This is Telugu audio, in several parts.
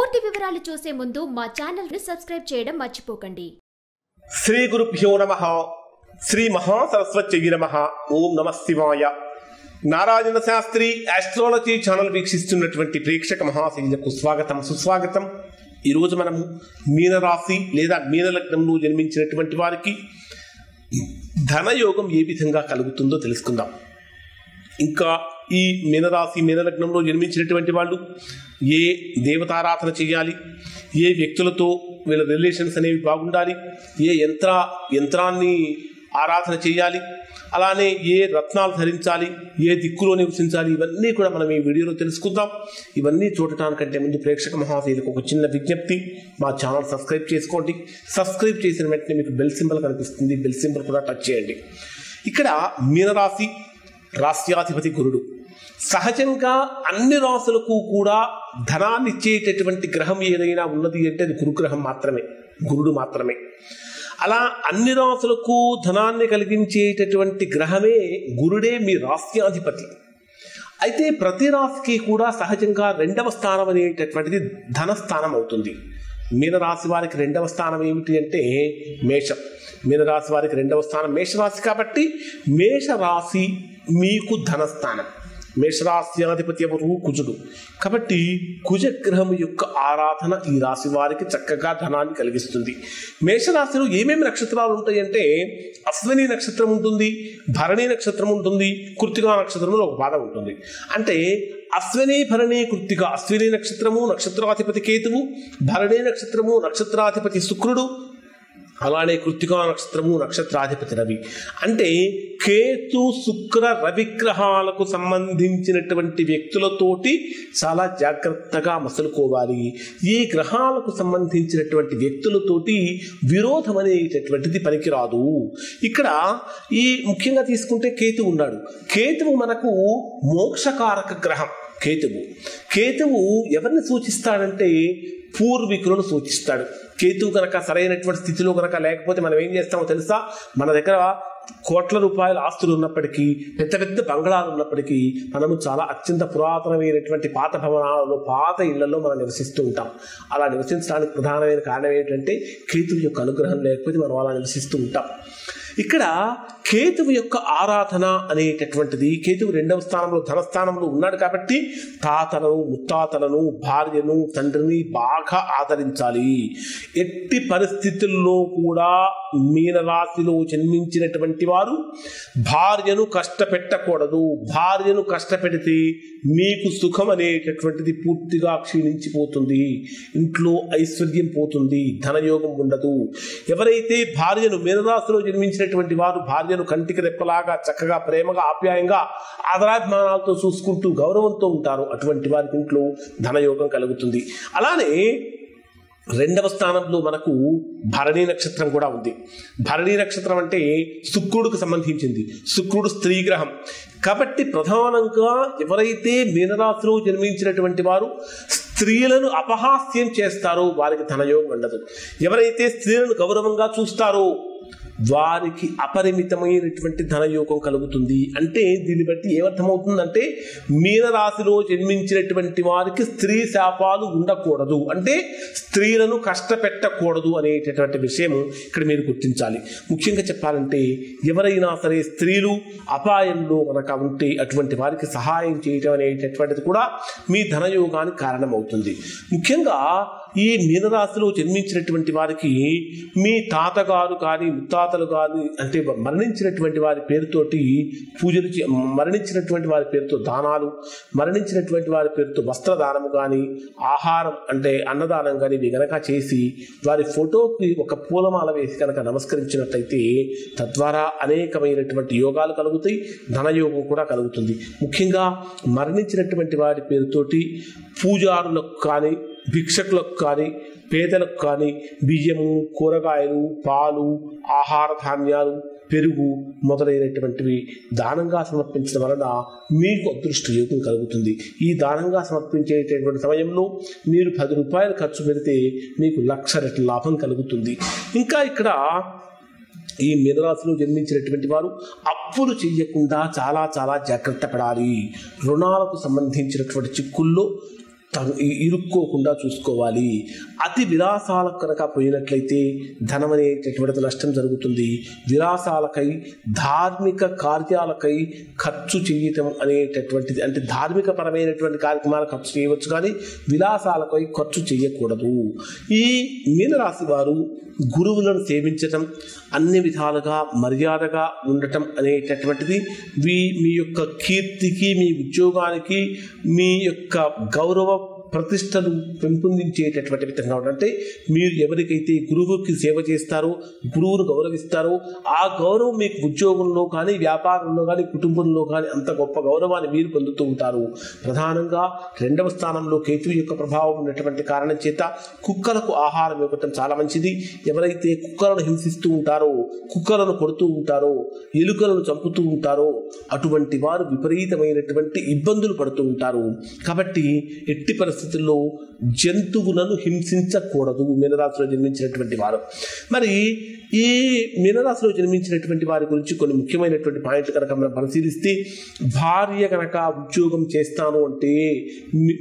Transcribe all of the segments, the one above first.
పూర్తి వివరాలు చూసే ముందు మా ఛానల్ ని సబ్స్క్రైబ్ చేయడం మర్చిపోకండి. శ్రీ గురుభ్యో నమః. శ్రీ మహాసరస్వత్యై నమః. ఓం నమః శివాయ. నారాయణ శాస్త్రి ఆస్ట్రాలజీ ఛానల్ వీక్షిస్తున్నటువంటి ప్రేక్షక మహాశైలకు స్వాగతం సుస్వాగతం. ఈరోజు మనము మీనరాశి లేదా మీనలగ్నంలో జన్మించినటువంటి వారికి ధనయోగం ఏ విధంగా కలుగుతుందో తెలుసుకుందాం. ఇంకా ఈ మీనరాశి మీనలగ్నంలో జన్మించినటువంటి వాళ్ళు ఏ దేవతారాధన చేయాలి, ఏ వ్యక్తులతో వీళ్ళ రిలేషన్స్ అనేవి బాగుండాలి, ఏ యంత్రాన్ని ఆరాధన చేయాలి, అలానే ఏ రత్నాలు ధరించాలి, ఏ దిక్కులో నివసించాలి, ఇవన్నీ కూడా మనం ఈ వీడియోలో తెలుసుకుందాం. ఇవన్నీ చూడటానికంటే ముందు ప్రేక్షక మహాశైలకు ఒక చిన్న విజ్ఞప్తి, మా ఛానల్ సబ్స్క్రైబ్ చేసుకోండి. సబ్స్క్రైబ్ చేసిన వెంటనే మీకు బెల్ సింబల్ కనిపిస్తుంది, బెల్ సింబల్ కూడా టచ్ చేయండి. ఇక్కడ మీనరాశి రాశ్యాధిపతి గురుడు. సహజంగా అన్ని రాశులకు కూడా ధనాన్ని ఇచ్చేటటువంటి గ్రహం ఏదైనా ఉన్నది అంటే అది గురుగ్రహం మాత్రమే, గురుడు మాత్రమే. అలా అన్ని రాశులకు ధనాన్ని కలిగించేటటువంటి గ్రహమే గురుడే మీ రాశ్యాధిపతి. అయితే ప్రతి రాశికి కూడా సహజంగా రెండవ స్థానం అనేటటువంటిది ధనస్థానం అవుతుంది. మీనరాశి వారికి రెండవ స్థానం ఏమిటి అంటే మేషం. మీనరాశి వారికి రెండవ స్థానం మేషరాశి కాబట్టి మేషరాశి మీకు ధనస్థానం. మేషరాశ్యాధిపతి ఎవరు? కుజుడు. కాబట్టి కుజగ్రహం యొక్క ఆరాధన ఈ రాశి వారికి చక్కగా ధనాన్ని కలిగిస్తుంది. మేషరాశిలో ఏమేమి నక్షత్రాలు ఉంటాయంటే అశ్విని నక్షత్రం ఉంటుంది, భరణి నక్షత్రం ఉంటుంది, కృత్తికా నక్షత్రంలో ఒక పాదం ఉంటుంది. అంటే అశ్విని భరణి కృత్తిక, అశ్విని నక్షత్రము నక్షత్రాధిపతి కేతువు, భరణి నక్షత్రము నక్షత్రాధిపతి శుక్రుడు, అలానే కృత్తికా నక్షత్రము నక్షత్రాధిపతి రవి. అంటే కేతు శుక్ర రవి గ్రహాలకు సంబంధించినటువంటి వ్యక్తులతోటి చాలా జాగ్రత్తగా మసలుకోవాలి. ఈ గ్రహాలకు సంబంధించినటువంటి వ్యక్తులతోటి విరోధం అనేటటువంటిది పనికిరాదు. ఇక్కడ ఈ ముఖ్యంగా తీసుకుంటే కేతువు ఉన్నాడు. కేతువు మనకు మోక్షకారక గ్రహం. కేతువు ఎవరిని సూచిస్తాడంటే పూర్వీకులను సూచిస్తాడు. కేతువు కనుక సరైనటువంటి స్థితిలో కనుక లేకపోతే మనం ఏం చేస్తామో తెలుసా? మన దగ్గర కోట్ల రూపాయల ఆస్తులు ఉన్నప్పటికీ, పెద్ద పెద్ద బంగళాలు ఉన్నప్పటికీ మనము చాలా అత్యంత పురాతనమైనటువంటి పాత భవనాలలో, పాత ఇళ్లలో మనం నివసిస్తూ ఉంటాం. అలా నివసించడానికి ప్రధానమైన కారణం ఏంటంటే కేతువు యొక్క అనుగ్రహం లేకపోతే మనం అలా నివసిస్తూ ఉంటాం. ఇక్కడ కేతువు యొక్క ఆరాధన అనేటటువంటిది, కేతువు రెండవ స్థానంలో ధనస్థానంలో ఉన్నాడు కాబట్టి తాతలను, ముత్తాతలను, భార్యను, తండ్రిని బాగా ఆదరించాలి. ఎట్టి పరిస్థితుల్లో కూడా మీనరాశిలో జన్మించినటువంటి వారు భార్యను కష్టపెట్టకూడదు. భార్యను కష్టపెడితే మీకు సుఖం అనేటటువంటిది పూర్తిగా క్షీణించిపోతుంది, ఇంట్లో ఐశ్వర్యం పోతుంది, ధనయోగం ఉండదు. ఎవరైతే భార్యను, మీనరాశిలో జన్మించినటువంటి వారు భార్యను కంటికి రెప్పలాగా చక్కగా ప్రేమగా ఆప్యాయంగా ఆదరాభిమానాలతో చూసుకుంటూ గౌరవంతో ఉంటారు, అటువంటి వారికి ఇంట్లో ధనయోగం కలుగుతుంది. అలానే రెండవ స్థానంలో మనకు భరణి నక్షత్రం కూడా ఉంది. భరణి నక్షత్రం అంటే శుక్రుడికి సంబంధించింది. శుక్రుడు స్త్రీ గ్రహం కాబట్టి ప్రధానంగా ఎవరైతే మీనరాశిలో జన్మించినటువంటి వారు స్త్రీలను అపహాస్యం చేస్తారో వారికి ధనయోగం ఉండదు. ఎవరైతే స్త్రీలను గౌరవంగా చూస్తారో వారికి అపరిమితమైనటువంటి ధనయోగం కలుగుతుంది. అంటే దీన్ని బట్టి ఏమర్థమవుతుందంటే మీనరాశిలో జన్మించినటువంటి వారికి స్త్రీ శాపాలు ఉండకూడదు, అంటే స్త్రీలను కష్టపెట్టకూడదు అనేటటువంటి విషయం ఇక్కడ మీరు గుర్తించాలి. ముఖ్యంగా చెప్పాలంటే ఎవరైనా సరే స్త్రీలు అపాయంలో కనుక ఉంటే అటువంటి వారికి సహాయం చేయటం అనేటటువంటిది కూడా మీ ధనయోగానికి కారణమవుతుంది. ముఖ్యంగా ఈ మీనరాశిలో జన్మించినటువంటి వారికి మీ తాతగారు కానీ, ముత్తాతలు కానీ, అంటే మరణించినటువంటి వారి పేరుతోటి పూజలు, మరణించినటువంటి వారి పేరుతో దానాలు, మరణించినటువంటి వారి పేరుతో వస్త్రదానము కానీ, ఆహారం అంటే అన్నదానం కానీ ఇవి గనక చేసి వారి ఫోటోకి ఒక పూలమాల వేసి కనుక నమస్కరించినట్లయితే తద్వారా అనేకమైనటువంటి యోగాలు కలుగుతాయి, ధనయోగం కూడా కలుగుతుంది. ముఖ్యంగా మరణించినటువంటి వారి పేరుతోటి పూజారులకు కానీ, భిక్షకులకు కానీ, పేదలకు కానీ బియ్యము, కూరగాయలు, పాలు, ఆహార ధాన్యాలు, పెరుగు మొదలైనటువంటివి దానంగా సమర్పించడం వలన మీకు అదృష్ట యోగం కలుగుతుంది. ఈ దానంగా సమర్పించేటటువంటి సమయంలో మీరు 10 రూపాయలు ఖర్చు పెడితే మీకు 1,00,000 రెట్ల లాభం కలుగుతుంది. ఇంకా ఇక్కడ ఈ మీనరాశిలో జన్మించినటువంటి వారు అప్పులు చేయకుండా చాలా చాలా జాగ్రత్త పడాలి. రుణాలకు సంబంధించినటువంటి చిక్కుల్లో ఇరుక్కోకుండా చూసుకోవాలి. అతి విలాసాలకు కనుక పోయినట్లయితే ధనం అనేటటువంటి నష్టం జరుగుతుంది. విలాసాలకై ధార్మిక కార్యాలకై ఖర్చు చేయటం అనేటటువంటిది, అంటే ధార్మిక పరమైనటువంటి కార్యక్రమాలు ఖర్చు చేయవచ్చు కానీ విలాసాలకై ఖర్చు చేయకూడదు. ఈ మీనరాశి వారు గురువులను సేవించటం, అన్ని విధాలుగా మర్యాదగా ఉండటం అనేటటువంటిది మీ యొక్క కీర్తికి, మీ ఉద్యోగానికి, మీ యొక్క గౌరవ ప్రతిష్టలు పెంపొందించేటటువంటి విధంగా ఉంటే మీరు ఎవరికైతే గురువుకి సేవ చేస్తారో, గురువును గౌరవిస్తారో ఆ గౌరవం మీకు ఉద్యోగంలో కానీ, వ్యాపారంలో కానీ, కుటుంబంలో కానీ అంత గొప్ప గౌరవాన్ని మీరు పొందుతూ ఉంటారు. ప్రధానంగా 2వ స్థానంలో కేతువు యొక్క ప్రభావం ఉన్నటువంటి కారణం చేత కుక్కలకు ఆహారం ఇవ్వటం చాలా మంచిది. ఎవరైతే కుక్కలను హింసిస్తూ ఉంటారో, కుక్కలను కొడుతూ ఉంటారో, ఎలుకలను చంపుతూ ఉంటారో అటువంటి వారు విపరీతమైనటువంటి ఇబ్బందులు పడుతూ ఉంటారు. కాబట్టి ఎట్టి పరిస్థితుల్లో జంతువులను హింసించకూడదు మీనరాశిలో జన్మించినటువంటి వారు. మరి ఈ మీనరాశిలో జన్మించినటువంటి వారి గురించి కొన్ని ముఖ్యమైనటువంటి పాయింట్లు కనుక మనం పరిశీలిస్తే, భార్య కనుక ఉద్యోగం చేస్తాను అంటే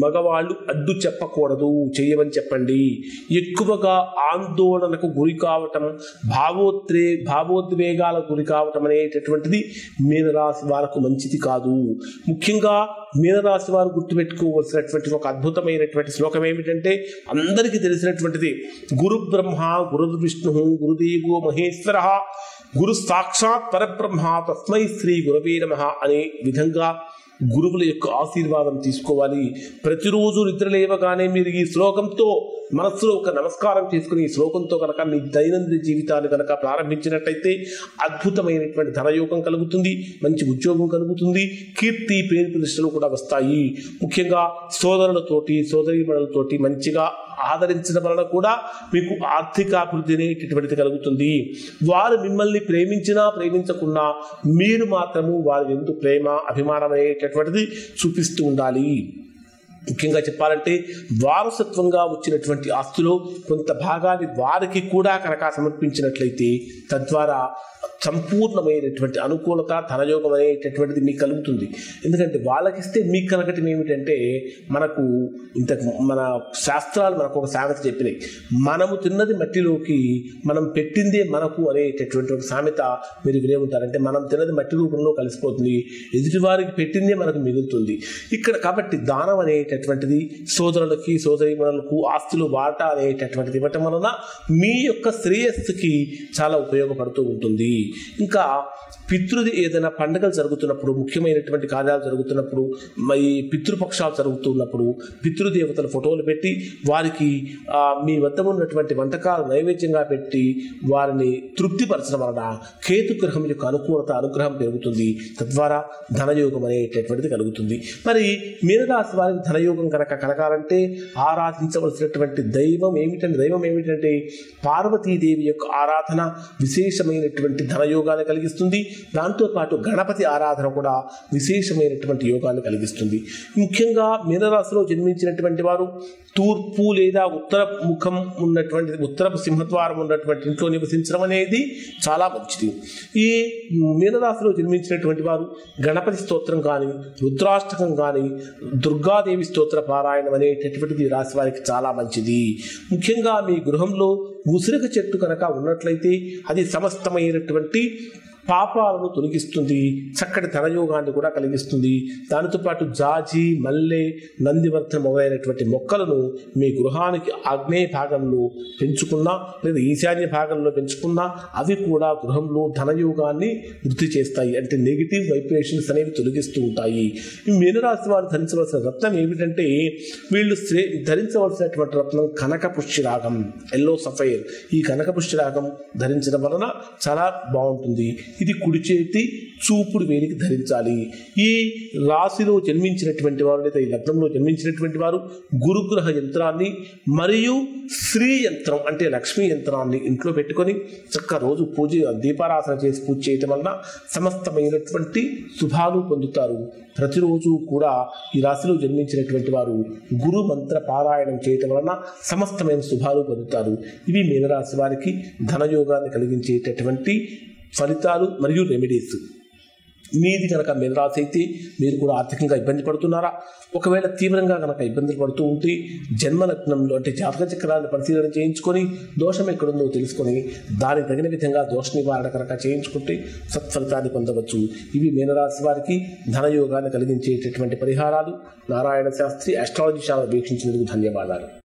మగవాళ్ళు అడ్డు చెప్పకూడదు, చేయమని చెప్పండి. ఎక్కువగా ఆందోళనకు గురి కావటం, భావోద్వేగాలకు గురి కావటం అనేటటువంటిది మీనరాశి వారికి మంచిది కాదు. ముఖ్యంగా మీనరాశి వారు గుర్తుపెట్టుకోవలసినటువంటి ఒక అద్భుతమైనటువంటి శ్లోకం ఏమిటంటే, అందరికీ తెలిసినటువంటిది, గురు బ్రహ్మ గురు విష్ణు గురుదేవో మహేశ్వర గురు సాక్షాత్ పరబ్రహ్మ తస్మై శ్రీ గురవే నమః అనే విధంగా గురువుల యొక్క ఆశీర్వాదం తీసుకోవాలి. ప్రతిరోజు నిద్రలేవగానే మీరు ఈ శ్లోకంతో మనస్సులో ఒక నమస్కారం చేసుకుని ఈ శ్లోకంతో కనుక మీ దైనందిన జీవితాన్ని కనుక ప్రారంభించినట్టయితే అద్భుతమైనటువంటి ధనయోగం కలుగుతుంది, మంచి ఉద్యోగం కలుగుతుంది, కీర్తి పేరు ప్రతిష్టలు కూడా వస్తాయి. ముఖ్యంగా సోదరులతోటి, సోదరీమణులతోటి మంచిగా ఆదరించడం వలన కూడా మీకు ఆర్థికాభివృద్ధి అనేటటువంటిది కలుగుతుంది. వారు మిమ్మల్ని ప్రేమించినా ప్రేమించకున్నా మీరు మాత్రము వారి యందు ప్రేమ, అభిమానం అనేటటువంటిది చూపిస్తూ ఉండాలి. ముఖ్యంగా చెప్పాలంటే వారసత్వంగా వచ్చినటువంటి ఆస్తులో కొంత భాగాన్ని వారికి కూడా కనుక సమర్పించినట్లయితే తద్వారా సంపూర్ణమైనటువంటి అనుకూలత, ధనయోగం అనేటటువంటిది మీకు కలుగుతుంది. ఎందుకంటే వాళ్ళకిస్తే మీకు కలగటం ఏమిటంటే, మన శాస్త్రాలు మనకు ఒక సామెత చెప్పినాయి, మనము తిన్నది మట్టిలోకి మనం పెట్టిందే మనకు అనేటటువంటి ఒక సామెత మీరు వినే ఉంటారంటే, మనం తిన్నది మట్టి రూపంలో కలిసిపోతుంది, ఎదుటివారికి పెట్టిందే మనకు మిగులుతుంది. ఇక్కడ కాబట్టి దానం అనేటటువంటిది సోదరులకి, సోదరీమణులకు ఆస్తులు వాటా అనేటటువంటిది ఇవ్వటం వలన మీ యొక్క శ్రేయస్సుకి చాలా ఉపయోగపడుతూ ఉంటుంది. ఇంకా పితృది ఏదైనా పండుగలు జరుగుతున్నప్పుడు, ముఖ్యమైనటువంటి కార్యాలు జరుగుతున్నప్పుడు, ఈ పితృపక్షాలు జరుగుతున్నప్పుడు పితృదేవతల ఫోటోలు పెట్టి వారికి మీ వద్ద ఉన్నటువంటి వంటకాలు నైవేద్యంగా పెట్టి వారిని తృప్తిపరచడం వలన కేతుగ్రహం యొక్క అనుగ్రహం పెరుగుతుంది. తద్వారా ధనయోగం అనేటటువంటిది కలుగుతుంది. మరి మీనరాశి వారికి ధనయోగం కలగాలంటే ఆరాధించవలసినటువంటి దైవం ఏమిటంటే పార్వతీదేవి యొక్క ఆరాధన విశేషమైనటువంటి ధనయోగాన్ని కలిగిస్తుంది. దాంతోపాటు గణపతి ఆరాధన కూడా విశేషమైనటువంటి యోగాన్ని కలిగిస్తుంది. ముఖ్యంగా మీనరాశిలో జన్మించినటువంటి వారు తూర్పు లేదా ఉత్తర ముఖం ఉన్నటువంటి, ఉత్తరపు సింహద్వారం ఉన్నటువంటి ఇంట్లో నివసించడం అనేది చాలా మంచిది. ఈ మీనరాశిలో జన్మించినటువంటి వారు గణపతి స్తోత్రం కానీ, రుద్రాష్టకం కానీ, దుర్గాదేవి స్తోత్ర పారాయణం అనేటటువంటిది రాశి వారికి చాలా మంచిది. ముఖ్యంగా మీ గృహంలో ఉసిరిక చెట్టు కనుక ఉన్నట్లయితే అది సమస్తమైనటువంటి పాపాలను తొలగిస్తుంది, చక్కటి ధనయోగాన్ని కూడా కలిగిస్తుంది. దానితో పాటు జాజి, మల్లె, నందివర్ధన మొదలైనటువంటి మొక్కలను మీ గృహానికి ఆగ్నేయ భాగంలో పెంచుకున్నా లేదా ఈశాన్య భాగంలో పెంచుకున్నా అవి కూడా గృహంలో ధనయోగాన్ని వృద్ధి చేస్తాయి. అంటే నెగిటివ్ వైబ్రేషన్స్ అనేవి తొలగిస్తూ ఉంటాయి. ఈ మీనరాశి వారు ధరించవలసిన రత్నం ఏమిటంటే, వీళ్ళు ధరించవలసినటువంటి రత్నం కనక పుష్యరాగం, ఎల్లో సఫైర్. ఈ కనక పుష్యరాగం ధరించడం వలన చాలా బాగుంటుంది. ఇది కుడి చేతి చూపుడు వేలికి ధరించాలి. ఈ రాశిలో జన్మించినటువంటి వారు లేదా ఈ లగ్నంలో జన్మించినటువంటి వారు గురుగ్రహ యంత్రాన్ని మరియు శ్రీ యంత్రం అంటే లక్ష్మీ యంత్రాన్ని ఇంట్లో పెట్టుకొని చక్కగా రోజు దీపారాధన చేసి పూజ చేయటం వలన సమస్తమైనటువంటి శుభాలు పొందుతారు. ప్రతిరోజు కూడా ఈ రాశిలో జన్మించినటువంటి వారు గురు మంత్ర పారాయణం చేయటం వలన సమస్తమైన శుభాలు పొందుతారు. ఇవి మీనరాశి వారికి ధనయోగాన్ని కలిగించేటటువంటి ఫలితాలు మరియు రెమెడీస్. మీది కనుక మీనరాశి అయితే మీరు కూడా ఆర్థికంగా ఇబ్బంది పడుతున్నారా? ఒకవేళ తీవ్రంగా కనుక ఇబ్బందులు పడుతూ ఉంటే జన్మ లగ్నంలో అంటే జాతక చక్రాన్ని పరిశీలన చేయించుకొని దోషం ఎక్కడుందో తెలుసుకొని దానికి తగిన విధంగా దోష నివారణ కనుక చేయించుకుంటే సత్ఫలితాన్ని పొందవచ్చు. ఇవి మీనరాశి వారికి ధనయోగాన్ని కలిగించేటటువంటి పరిహారాలు. నారాయణ శాస్త్రి ఆస్ట్రాలజీ ఛానల్ వీక్షించినందుకు ధన్యవాదాలు.